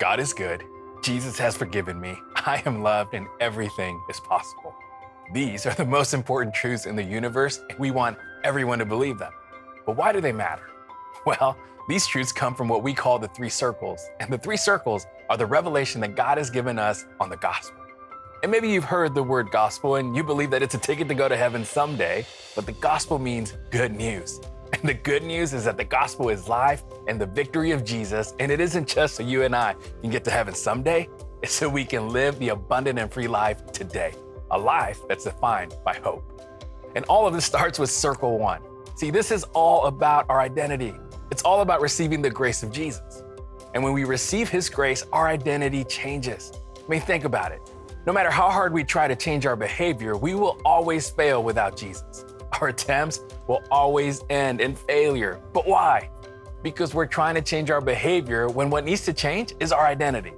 God is good. Jesus has forgiven me. I am loved and everything is possible. These are the most important truths in the universe, and we want everyone to believe them. But why do they matter? Well, these truths come from what we call the three circles, and the three circles are the revelation that God has given us on the gospel. And maybe you've heard the word gospel and you believe that it's a ticket to go to heaven someday, but the gospel means good news. And the good news is that the gospel is life and the victory of Jesus, and it isn't just so you and I can get to heaven someday, it's so we can live the abundant and free life today, a life that's defined by hope. And all of this starts with circle one. See, this is all about our identity. It's all about receiving the grace of Jesus. And when we receive his grace, our identity changes. I mean, think about it. No matter how hard we try to change our behavior, we will always fail without Jesus. Our attempts will always end in failure. But why? Because we're trying to change our behavior when what needs to change is our identity.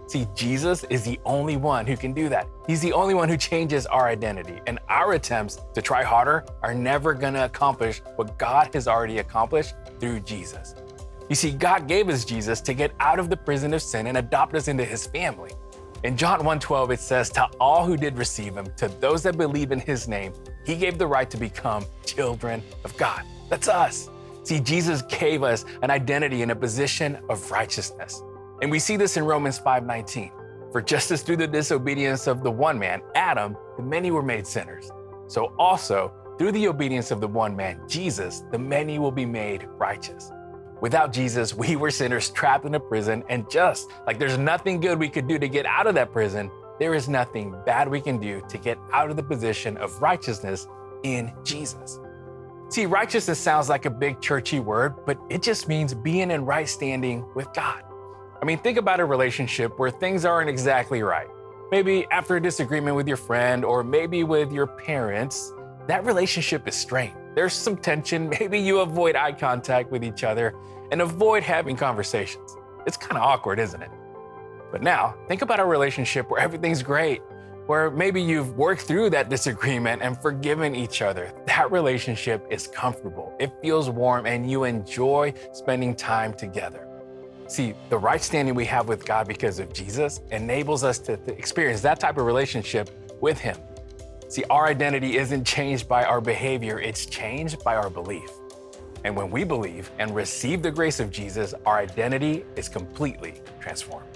See, Jesus is the only one who can do that. He's the only one who changes our identity. And our attempts to try harder are never going to accomplish what God has already accomplished through Jesus. You see, God gave us Jesus to get out of the prison of sin and adopt us into his family. In John 1:12, it says, "To all who did receive him, to those that believe in his name, he gave the right to become children of God." That's us. See, Jesus gave us an identity and a position of righteousness. And we see this in Romans 5:19. "For just as through the disobedience of the one man, Adam, the many were made sinners, so also through the obedience of the one man, Jesus, the many will be made righteous." Without Jesus, we were sinners trapped in a prison, and just like there's nothing good we could do to get out of that prison, there is nothing bad we can do to get out of the position of righteousness in Jesus. See, righteousness sounds like a big churchy word, but it just means being in right standing with God. I mean, think about a relationship where things aren't exactly right. Maybe after a disagreement with your friend or maybe with your parents, that relationship is strained. There's some tension. Maybe you avoid eye contact with each other and avoid having conversations. It's kind of awkward, isn't it? But now, think about a relationship where everything's great, where maybe you've worked through that disagreement and forgiven each other. That relationship is comfortable. It feels warm and you enjoy spending time together. See, the right standing we have with God because of Jesus enables us to experience that type of relationship with him. See, our identity isn't changed by our behavior, it's changed by our belief. And when we believe and receive the grace of Jesus, our identity is completely transformed.